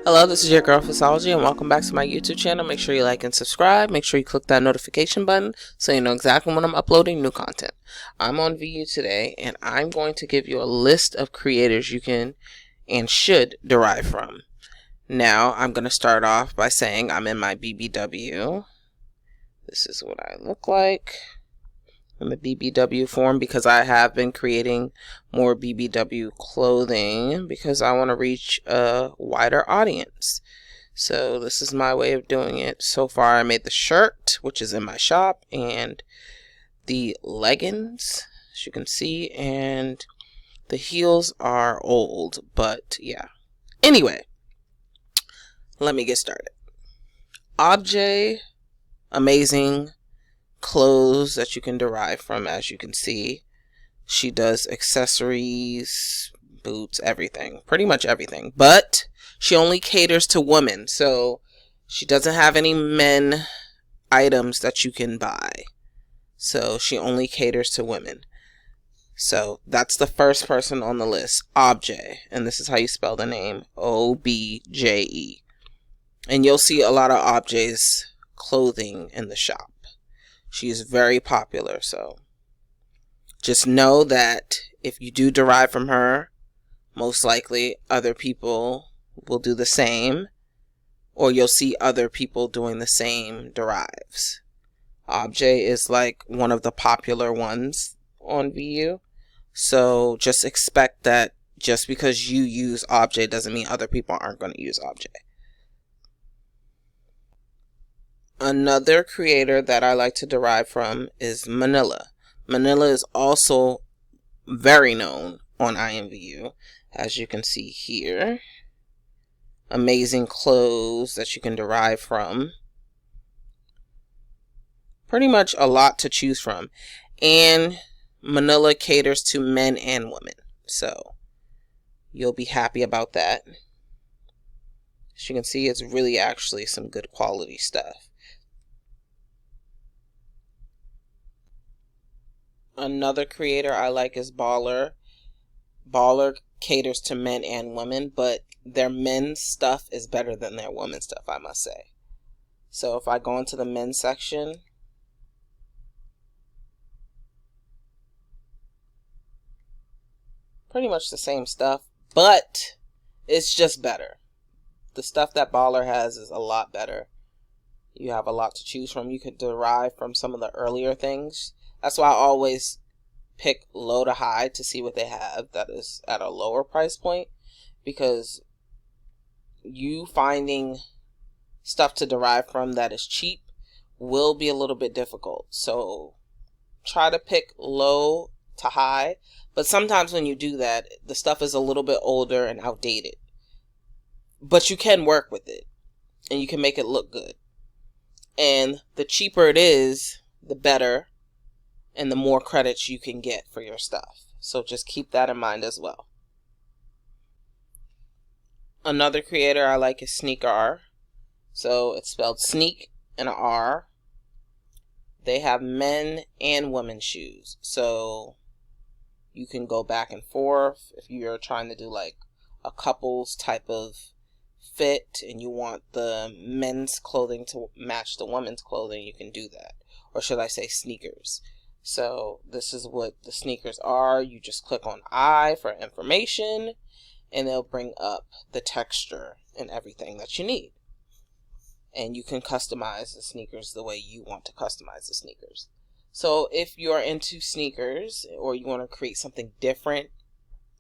Hello, this is your girl pvssology and welcome back to my YouTube channel. Make sure you like and subscribe. Make sure you click that notification button so you know exactly when I'm uploading new content. I'm on VU today and I'm going to give you a list of creators you can and should derive from. Now, I'm going to start off by saying I'm in my BBW. This is what I look like. I'm a BBW form because I have been creating more BBW clothing because I want to reach a wider audience. So this is my way of doing it. So far I made the shirt, which is in my shop, and the leggings, as you can see, and the heels are old, but yeah. Anyway, let me get started. Objet, amazing clothes that you can derive from. As you can see, she does accessories, boots, everything, pretty much everything, but she only caters to women, so she doesn't have any men items that you can buy, so she only caters to women. So that's the first person on the list, Objet, and this is how you spell the name, O-B-J-E, and you'll see a lot of Objet's clothing in the shop. She's very popular, so just know that if you do derive from her, most likely other people will do the same, or you'll see other people doing the same derives. Objet is like one of the popular ones on VU, so just expect that just because you use Objet doesn't mean other people aren't going to use Objet. Another creator that I like to derive from is Manila. Manila is also very known on IMVU, as you can see here. Amazing clothes that you can derive from. Pretty much a lot to choose from. And Manila caters to men and women, so you'll be happy about that. As you can see, it's really actually some good quality stuff. Another creator I like is Baller. Baller caters to men and women, but their men's stuff is better than their women's stuff, I must say. So if I go into the men's section, pretty much the same stuff, but it's just better. The stuff that Baller has is a lot better. You have a lot to choose from. You could derive from some of the earlier things. That's why I always pick low to high to see what they have that is at a lower price point, because you finding stuff to derive from that is cheap will be a little bit difficult. So try to pick low to high, but sometimes when you do that, the stuff is a little bit older and outdated, but you can work with it and you can make it look good. And the cheaper it is, the better, and the more credits you can get for your stuff. So just keep that in mind as well. Another creator I like is Sneaker. So it's spelled sneak and an R. They have men and women's shoes, so you can go back and forth. If you're trying to do like a couples type of fit and you want the men's clothing to match the women's clothing, you can do that. Or should I say sneakers. So this is what the sneakers are. You just click on I for information and they'll bring up the texture and everything that you need. And you can customize the sneakers the way you want to customize the sneakers. So if you're into sneakers or you want to create something different,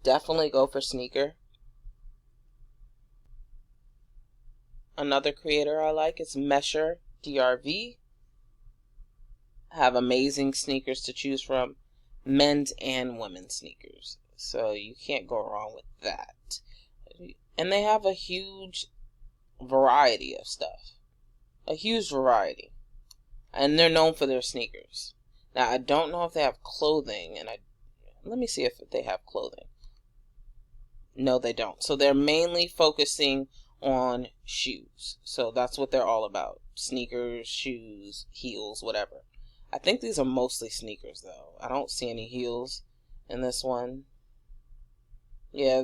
definitely go for sneaker. Another creator I like is Mesher, DRV. Have amazing sneakers to choose from, men's and women's sneakers, so you can't go wrong with that. And they have a huge variety of stuff, a huge variety, and they're known for their sneakers. Now I don't know if they have clothing, and let me see if they have clothing. No, they don't. So they're mainly focusing on shoes, so that's what they're all about: sneakers, shoes, heels, whatever. I think these are mostly sneakers though. I don't see any heels in this one. Yeah,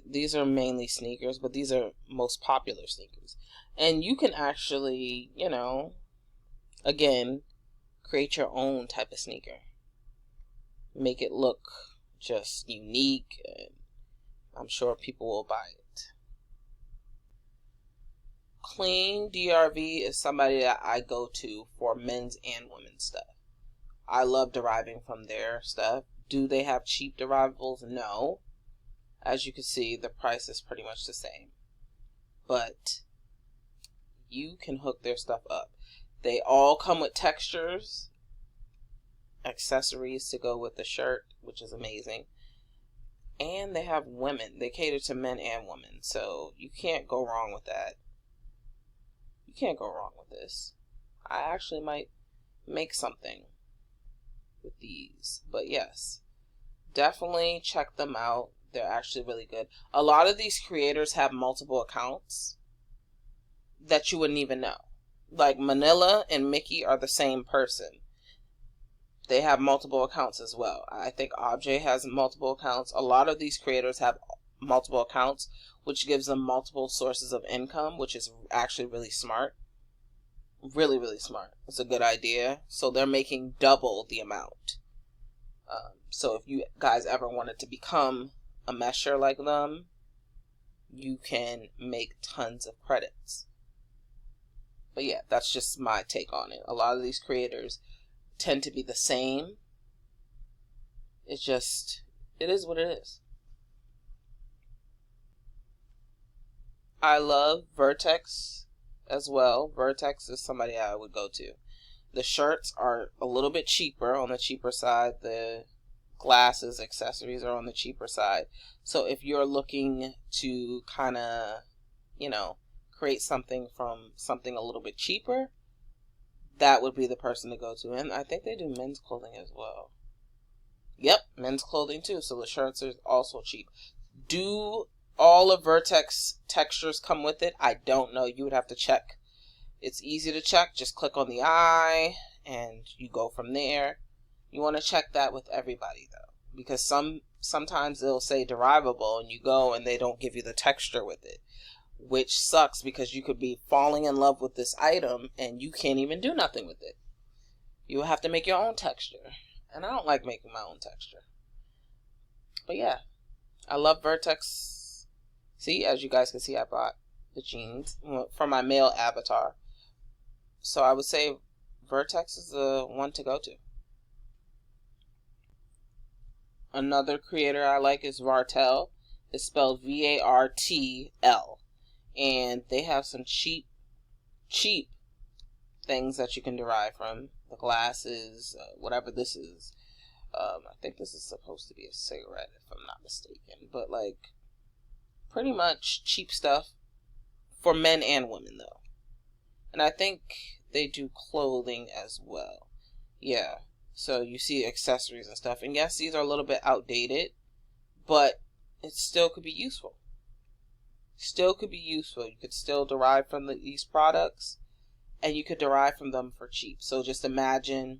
these are mainly sneakers, but these are most popular sneakers. And you can actually, you know, again, create your own type of sneaker. Make it look just unique, and I'm sure people will buy it. Clean DRV is somebody that I go to for men's and women's stuff. I love deriving from their stuff. Do they have cheap derivables? No. As you can see, the price is pretty much the same. But you can hook their stuff up. They all come with textures, accessories to go with the shirt, which is amazing. And they have women. They cater to men and women. So you can't go wrong with that. You can't go wrong with this. I actually might make something with these. But yes, definitely check them out. They're actually really good. A lot of these creators have multiple accounts that you wouldn't even know. Like Manila and Mickey are the same person. They have multiple accounts as well. I think Objay has multiple accounts. A lot of these creators have multiple accounts, which gives them multiple sources of income, which is actually really smart. Really, really smart. It's a good idea. So they're making double the amount. So if you guys ever wanted to become a mesher like them, you can make tons of credits. But yeah, that's just my take on it. A lot of these creators tend to be the same. It's just, it is what it is. I love Vertex as well. Vertex is somebody I would go to. The shirts are a little bit cheaper, on the cheaper side. The glasses, accessories are on the cheaper side. So if you're looking to kind of, you know, create something from something a little bit cheaper, that would be the person to go to. And I think they do men's clothing as well. Yep, men's clothing too. So the shirts are also cheap. Do all of Vertex textures come with it? I don't know. You would have to check. It's easy to check. Just click on the eye and you go from there. You want to check that with everybody though, because sometimes they'll say derivable and you go and they don't give you the texture with it, which sucks because you could be falling in love with this item and you can't even do nothing with it. You have to make your own texture, and I don't like making my own texture. But yeah, I love Vertex. See, as you guys can see, I bought the jeans for my male avatar. So I would say Vertex is the one to go to. Another creator I like is Vartel. It's spelled Vartl. And they have some cheap things that you can derive from. The glasses, whatever this is. I think this is supposed to be a cigarette, if I'm not mistaken. But like, pretty much cheap stuff for men and women though. And I think they do clothing as well. Yeah. So you see accessories and stuff. And yes, these are a little bit outdated, but it still could be useful. Still could be useful. You could still derive from these products, and you could derive from them for cheap. So just imagine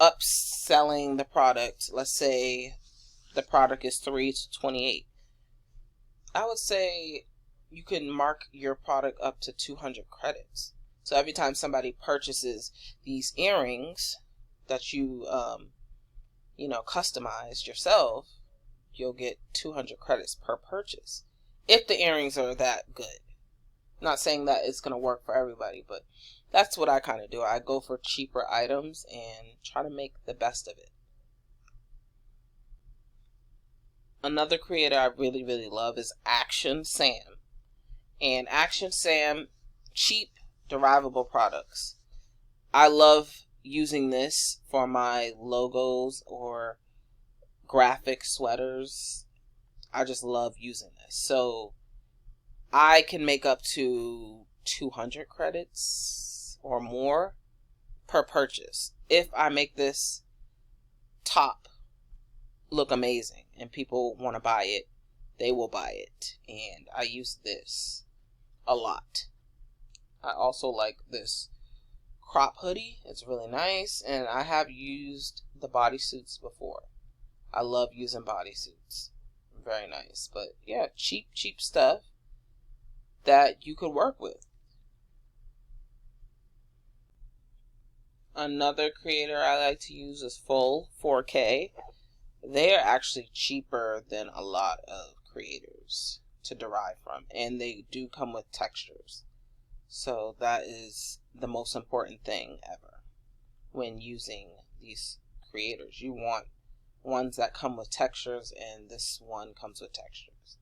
upselling the product. Let's say the product is $3 to $28. I would say you can mark your product up to 200 credits. So every time somebody purchases these earrings that you, customized yourself, you'll get 200 credits per purchase. If the earrings are that good. I'm not saying that it's going to work for everybody, but that's what I kind of do. I go for cheaper items and try to make the best of it. Another creator I really, really love is Action Sam. And Action Sam, cheap derivable products. I love using this for my logos or graphic sweaters. I just love using this. So I can make up to 200 credits or more per purchase. If I make this top look amazing and people want to buy it, they will buy it. And I use this a lot. I also like this crop hoodie. It's really nice, and I have used the bodysuits before. I love using bodysuits. very nice. But yeah, cheap stuff that you could work with. Another creator I like to use is Full 4K. They are actually cheaper than a lot of creators to derive from, and they do come with textures. So that is the most important thing ever when using these creators. You want ones that come with textures, and this one comes with textures.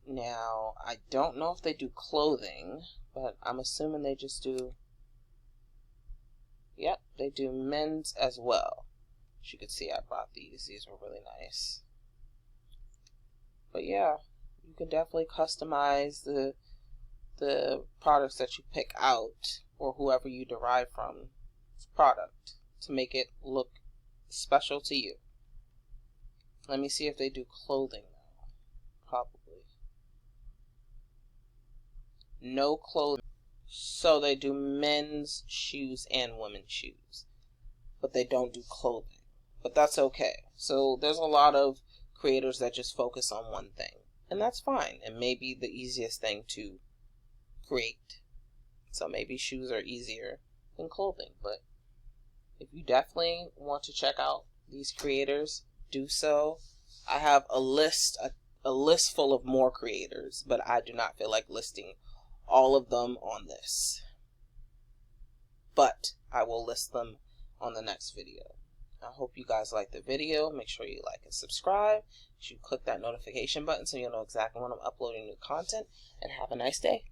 Now, I don't know if they do clothing, but I'm assuming they just do, yep, they do men's as well. As you can see, I brought these. These were really nice. But yeah, you can definitely customize the products that you pick out, or whoever you derive from this product, to make it look special to you. Let me see if they do clothing now. Probably. No clothing. So they do men's shoes and women's shoes, but they don't do clothing. But that's okay. So there's a lot of creators that just focus on one thing, and that's fine. It may be the easiest thing to create. So maybe shoes are easier than clothing, but if you definitely want to check out these creators, do so. I have a list full of more creators, but I do not feel like listing all of them on this. But I will list them on the next video. I hope you guys like the video. Make sure you like and subscribe. You should click that notification button so you'll know exactly when I'm uploading new content. And have a nice day.